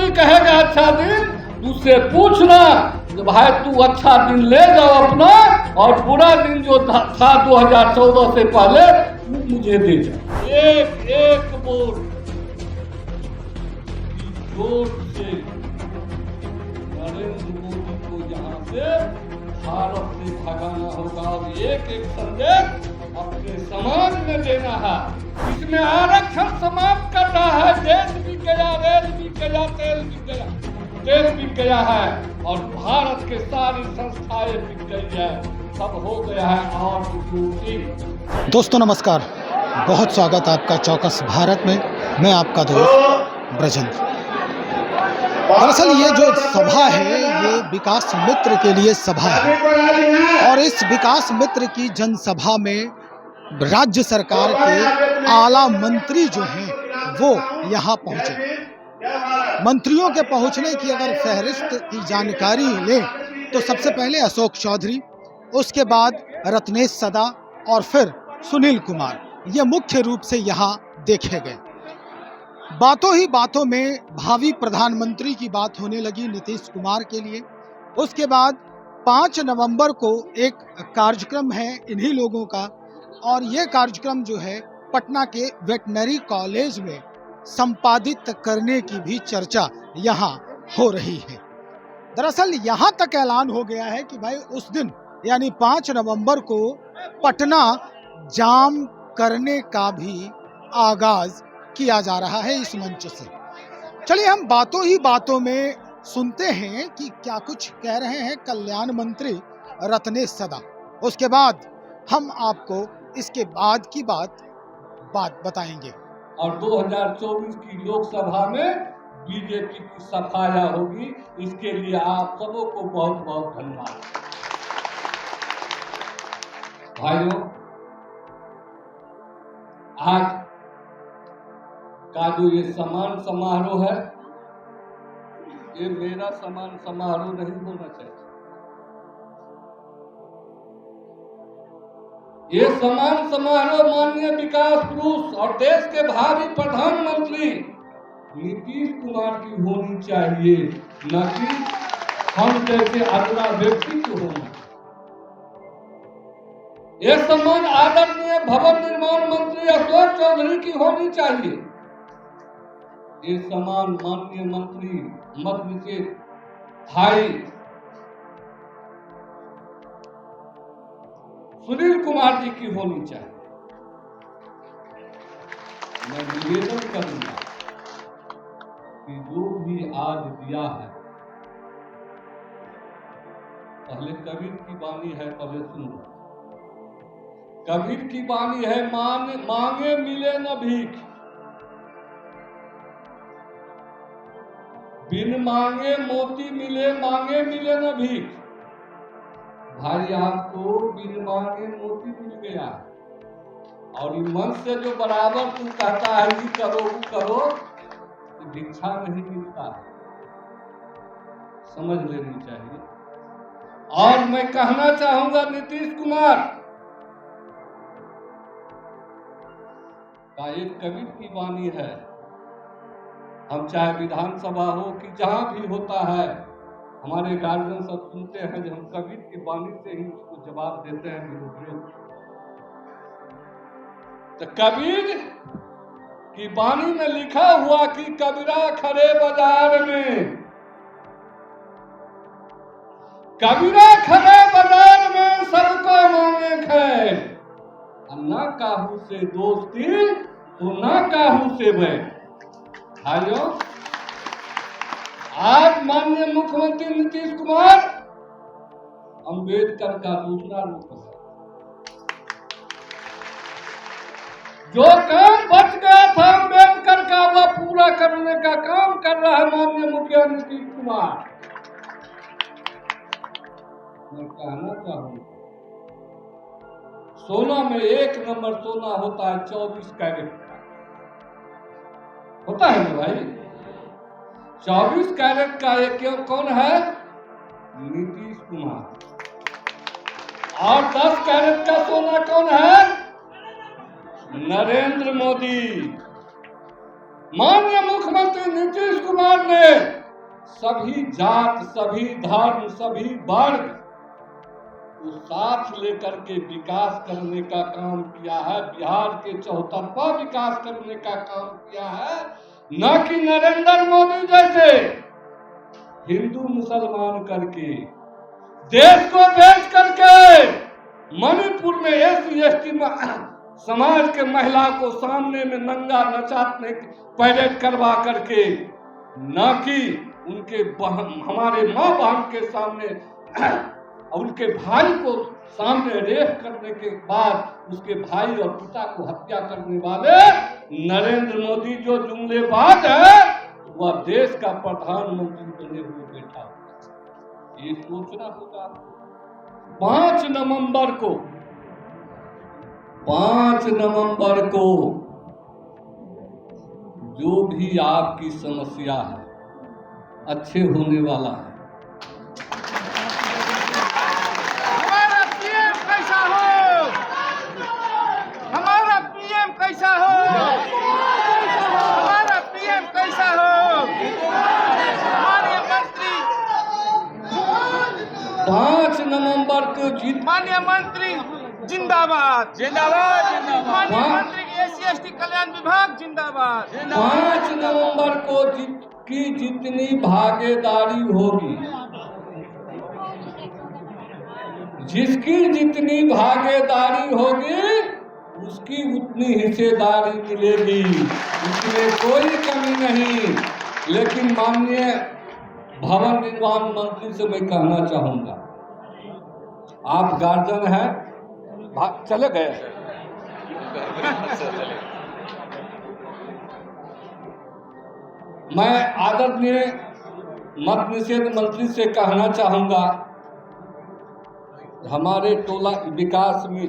कोई कहेगा अच्छा दिन, तुझसे पूछना भाई तू अच्छा दिन ले जाओ अपना, और बुरा दिन जो था 2014 से पहले मुझे दे जाओ। एक एक वोट से नरेंद्र मोदी को यहाँ से भारत से भगाना होगा, और एक एक संदेश अपने समाज में देना है। इसमें आरक्षण समाप्त कर रहा है, देश भी गया, रेल भी गया, तेल भी गया है, और भारत के सारी संस्थाएं बिक गई है, सब हो गया है। और दोस्तों नमस्कार, बहुत स्वागत आपका चौकस भारत में। मैं आपका दोस्त ब्रजेंद्र। दरअसल ये जो सभा है ये विकास मित्र के लिए सभा है, और इस विकास मित्र की जनसभा में राज्य सरकार के आला मंत्री जो हैं वो यहाँ पहुँचे। मंत्रियों के पहुंचने की अगर फहरिस्त की जानकारी लें तो सबसे पहले अशोक चौधरी, उसके बाद रत्नेश सदा और फिर सुनील कुमार, ये मुख्य रूप से यहाँ देखे गए। बातों ही बातों में भावी प्रधानमंत्री की बात होने लगी नीतीश कुमार के लिए। उसके बाद 5 नवंबर को एक कार्यक्रम है इन्हीं लोगों का, और ये कार्यक्रम जो है पटना के वेटनरी कॉलेज में संपादित करने की भी चर्चा यहाँ हो रही है। दरअसल यहाँ तक ऐलान हो गया है कि भाई उस दिन यानी 5 नवंबर को पटना जाम करने का भी आगाज किया जा रहा है इस मंच से। चलिए हम बातों ही बातों में सुनते हैं कि क्या कुछ कह रहे हैं कल्याण मंत्री रत्नेश सदा। उसके बाद हम आपको इसके बाद की बात बताएंगे। और 2024 की लोकसभा में बीजेपी की सफाया होगी, इसके लिए आप सबों को बहुत बहुत धन्यवाद। भाइयों, आज का जो ये सम्मान समारोह है, ये मेरा सम्मान समारोह नहीं होना चाहिए। ये सम्मान समारोह माननीय विकास पुरुष और देश के भावी प्रधानमंत्री नीतीश कुमार की होनी चाहिए, न कि हम जैसे अगला व्यक्ति को होना। ये सम्मान आदरणीय भवन निर्माण मंत्री अशोक चौधरी की होनी चाहिए। ये सम्मान माननीय मंत्री मत निषेध भाई सुनील कुमार जी की होनी चाहिए। मैं निवेदन करूंगा कि जो भी आज दिया है, पहले कबीर की वाणी है, पहले सुनो। कबीर की वाणी है, मांगे मिले न भीख, बिन मांगे मोती मिले, मांगे मिले न भीख। भाई आपको बिन मांगे मोती मिल गया, और मन से जो बराबर तू कहता है कि करो वो करो, तो भिक्षा नहीं मिलता है, समझ लेनी चाहिए। और मैं कहना चाहूंगा नीतीश कुमार का एक कबीर की वाणी है, हम चाहे विधानसभा हो कि जहां भी होता है, हमारे गार्जियन सब सुनते हैं जो हम कबीर की वाणी से ही उसको जवाब देते हैं विरोधियों। तो कबीर की वाणी में लिखा हुआ कि कबीरा खड़े बाजार में, कबीरा खड़े बाजार में सबको मांगे खैर, ना काहू से दोस्ती तो ना काहू से बैर। भाइयों, आज माननीय मुख्यमंत्री नीतीश कुमार अंबेडकर का दूसरा रूप है। जो काम बच गया था अंबेडकर का, वह पूरा करने का काम कर रहा है माननीय मुख्यमंत्री नीतीश कुमार। मैं कहना चाहूंगा, सोना में 1 नंबर सोना होता है 24 कैरेट का, होता है ना भाई। 24 कैरेट का एक कौन है? नीतीश कुमार। और 10 कैरेट का सोना कौन है? नरेंद्र मोदी। माननीय मुख्यमंत्री नीतीश कुमार ने सभी जात, सभी धर्म, सभी वर्ग को साथ लेकर के विकास करने का काम किया है। बिहार के चौतरफा विकास करने का काम किया है, न कि नरेंद्र मोदी जैसे हिंदू मुसलमान करके, देश को बेच करके, मणिपुर में SC/ST समाज के महिला को सामने में नंगा नचाने पैरेड करवा करके, न कि उनके हमारे माँ बहन के सामने उनके भाई को सामने रेप करने के बाद उसके भाई और पिता को हत्या करने वाले नरेंद्र मोदी जो जुमलेबाज है, वह देश का प्रधानमंत्री बने हुए बैठा हुआ। ये सोचना होगा। 5 नवंबर को जो भी आपकी समस्या है अच्छे होने वाला है। हमारा पीएम कैसा हो, हमारा पीएम कैसा हो, हमारा पीएम कैसा हो, माननीय मंत्री 5 नवंबर को जीत, माननीय मंत्री जिंदाबाद, जिंदाबाद, जिंदाबाद, माननीय हाँ। मंत्री SC/ST कल्याण विभाग जिंदाबाद, 5 नवंबर को की जितनी भागीदारी होगी, जिसकी जितनी भागीदारी होगी उसकी उतनी हिस्सेदारी मिलेगी, इसमें कोई कमी नहीं। लेकिन माननीय भवन निर्माण मंत्री से मैं कहना चाहूंगा, आप गार्जियन हैं, चले गए मैं आदरणीय मत निषेध मंत्री से कहना चाहूंगा, हमारे टोला विकास में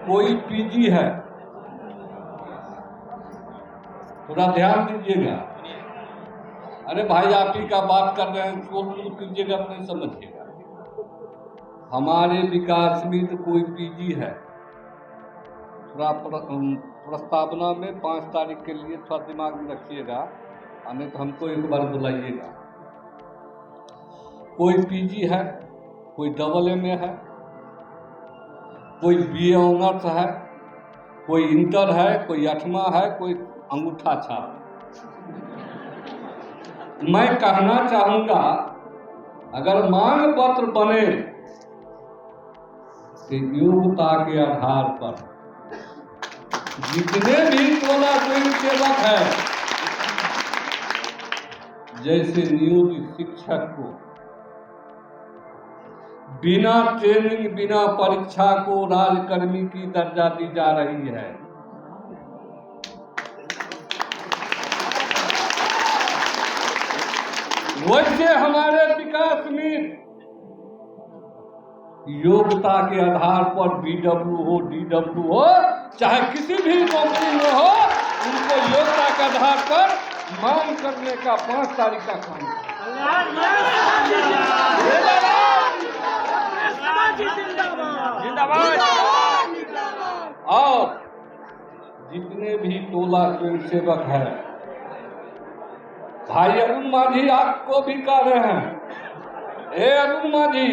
कोई पीजी है, थोड़ा ध्यान दीजिएगा। अरे भाई आप ही का बात कर रहे हैं, छोड़ कीजिएगा, अपने समझिएगा। हमारे विकास में तो कोई पीजी है, थोड़ा प्रस्तावना में 5 तारीख के लिए थोड़ा दिमाग में रखिएगा, नहीं तो हमको एक बार बुलाइएगा। कोई पीजी है, कोई AA है, कोई BA ऑनर्स है, कोई इंटर है, कोई 8वां है, कोई अंगूठा छाप। मैं कहना चाहूंगा अगर मांग पत्र बने कि योग्यता के आधार पर जितने भी टोला स्वयं सेवक है, जैसे नियोजित शिक्षक को बिना ट्रेनिंग, बिना परीक्षा को राजकर्मी की दर्जा दी जा रही है, वैसे हमारे विकास में योग्यता के आधार पर BW हो, DW हो, चाहे किसी भी नौकरी में हो, उनको योग्यता के आधार पर मांग करने का 5 तारीख का काम है। और जितने भी टोला स्वयंसेवक है, भाई अरुण माझी आपको भी कह रहे हैं, ए अरुण माझी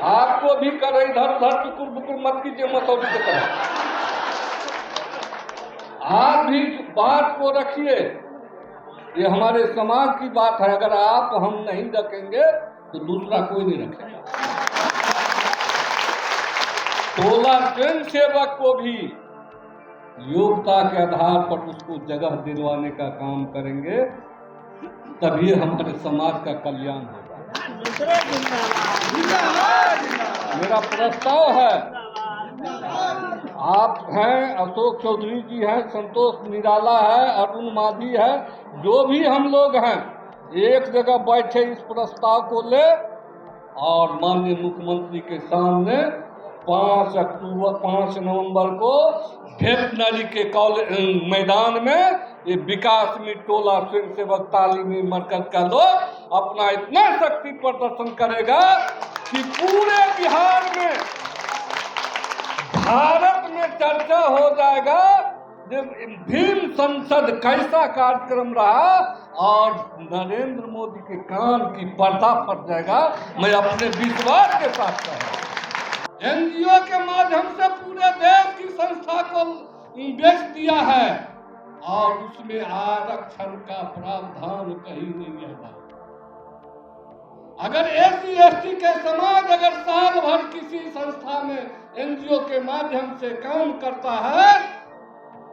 आपको भी कर रहे, इधर उधर टुकुर बुकुर मत कीजिए, मसौदी की तरह आप भी बात को रखिए। ये हमारे समाज की बात है, अगर आप हम नहीं रखेंगे तो दूसरा कोई नहीं रखेगा। टोला स्वयं सेवक को भी योग्यता के आधार पर उसको जगह दिलवाने का काम करेंगे, तभी हमारे समाज का कल्याण होगा। मेरा प्रस्ताव है, आप हैं, अशोक चौधरी जी हैं, संतोष निराला है, अरुण माझी है, जो भी हम लोग हैं, एक जगह बैठे इस प्रस्ताव को ले और माननीय मुख्यमंत्री के सामने 5 नवंबर को वेटनरी के मैदान में ये विकास में टोला स्वयंसेवक तालीमी मरकज का लोग अपना इतना शक्ति प्रदर्शन करेगा कि पूरे बिहार में, भारत में चर्चा हो जाएगा भीम संसद कैसा कार्यक्रम रहा और नरेंद्र मोदी के कान की पर्दा फट जाएगा, मैं अपने विश्वास के साथ कह रहा हूं। एनजीओ के माध्यम से पूरे देश की संस्था को बेच दिया है और उसमें आरक्षण का प्रावधान कहीं नहीं है। अगर एससी एसटी के समाज अगर साल भर किसी संस्था में एनजीओ के माध्यम से काम करता है,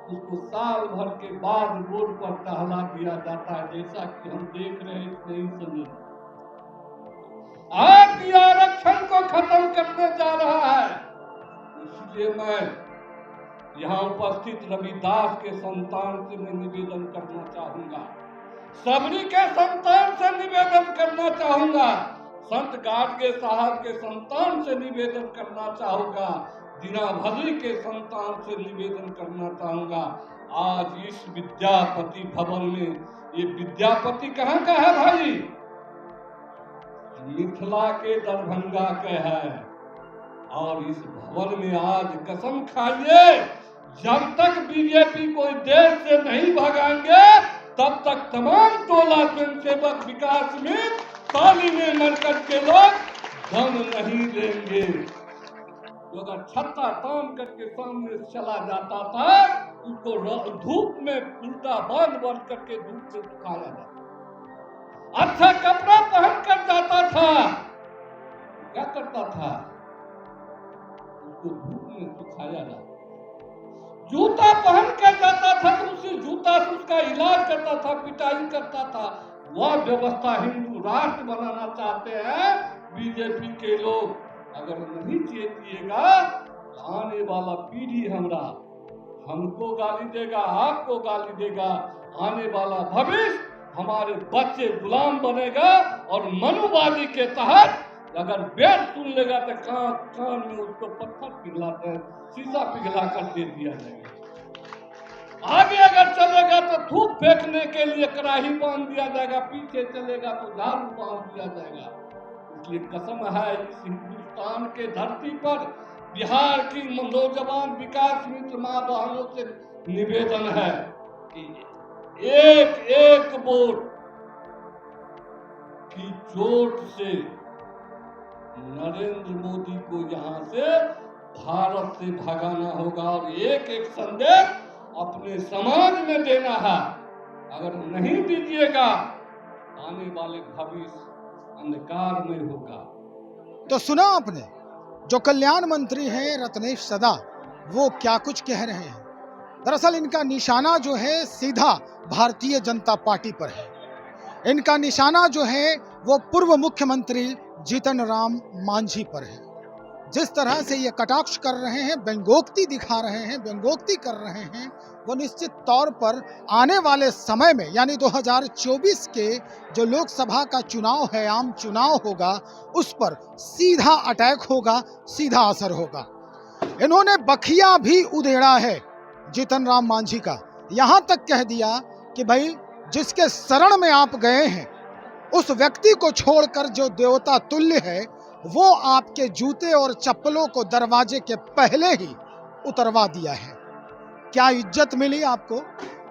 उसको साल भर के बाद रोड पर टहला दिया जाता है, जैसा कि हम देख रहे हैं नई समय। आज भी आरक्षण को खत्म करने जा रहा है। इसलिए मैं यहाँ उपस्थित रविदास के संतान से मैं निवेदन करना चाहूंगा, सबरी के संतान से निवेदन करना चाहूंगा, संत गाडगे साहब के संतान से निवेदन करना चाहूंगा, दीना भद्री के संतान से निवेदन करना चाहूंगा। आज इस विद्यापति भवन में, ये विद्यापति कहाँ का है भाई? मिथिला के दरभंगा के है। और इस भवन में आज कसम खाइए, जब तक बीजेपी को देश से नहीं भगाएंगे तब तक तमाम टोला स्वयंसेवक विकास में तालीमे मरकज के लोग दम नहीं लेंगे। अगर छत्ता तान करके सामने चला जाता था, उसको धूप में उल्टा बांध करके धूप से सुखाया जाता। अच्छा कपड़ा पहन कर जाता था, क्या करता था? उसको धूप में सुखाया जाता। जूता पहन कर जाता था तो उसी जूता से उसका इलाज करता था, पिटाई करता था। वह व्यवस्था हिंदू राष्ट्र बनाना चाहते हैं बीजेपी के लोग। अगर नहीं चेतिएगा तो आने वाला पीढ़ी हमको गाली देगा, आपको गाली देगा। आने वाला भविष्य हमारे बच्चे गुलाम बनेगा और मनुवादी के तहत अगर वेद सुन लेगा तो कान में उसको पत्थर पिघलाते हैं, शीशा पिघला कर दे दिया जाएगा। आगे अगर चलेगा तो धूप फेंकने के लिए कड़ाही बांध दिया जाएगा, पीछे चलेगा तो झाड़ू बांध दिया जाएगा। इसलिए कसम है, इस हिंदुस्तान के धरती पर बिहार की नौजवान विकास मित्र माँ बहनों से निवेदन है कि एक एक वोट की चोट से नरेंद्र मोदी को यहाँ से भारत से भगाना होगा और एक एक संदेश अपने समाज में देना है। अगर नहीं दीजिएगा आने वाले भविष्य अंधकार में होगा। तो सुना आपने, जो कल्याण मंत्री हैं रत्नेश सदा, वो क्या कुछ कह रहे हैं। दरअसल इनका निशाना जो है सीधा भारतीय जनता पार्टी पर है। इनका निशाना जो है वो पूर्व मुख्यमंत्री जीतन राम मांझी पर है। जिस तरह से ये कटाक्ष कर रहे हैं, व्यंग्योक्ति दिखा रहे हैं, व्यंग्योक्ति कर रहे हैं, वो निश्चित तौर पर आने वाले समय में यानी 2024 के जो लोकसभा का चुनाव है, आम चुनाव होगा, उस पर सीधा अटैक होगा, सीधा असर होगा। इन्होंने बखिया भी उधेड़ा है जीतन राम मांझी का। यहाँ तक कह दिया कि भाई जिसके शरण में आप गए हैं उस व्यक्ति को छोड़कर जो देवता तुल्य है वो आपके जूते और चप्पलों को दरवाजे के पहले ही उतरवा दिया है। क्या इज्जत मिली आपको,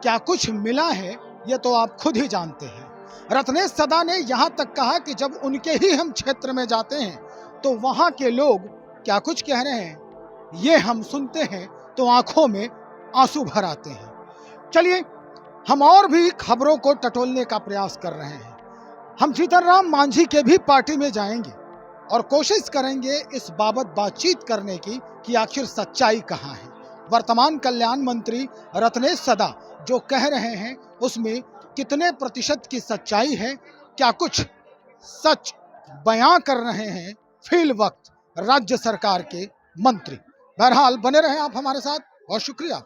क्या कुछ मिला है, ये तो आप खुद ही जानते हैं। रत्नेश सदा ने यहाँ तक कहा कि जब उनके ही हम क्षेत्र में जाते हैं तो वहाँ के लोग क्या कुछ कह रहे हैं, ये हम सुनते हैं तो आंखों में आंसू भर आते हैं। चलिए हम और भी खबरों को टटोलने का प्रयास कर रहे हैं। हम जीतन राम मांझी के भी पार्टी में जाएंगे और कोशिश करेंगे इस बाबत बातचीत करने की कि आखिर सच्चाई कहाँ है। वर्तमान कल्याण मंत्री रत्नेश सदा जो कह रहे हैं उसमें कितने प्रतिशत की सच्चाई है, क्या कुछ सच बयां कर रहे हैं फिल वक्त राज्य सरकार के मंत्री। बहरहाल बने रहें आप हमारे साथ, बहुत शुक्रिया।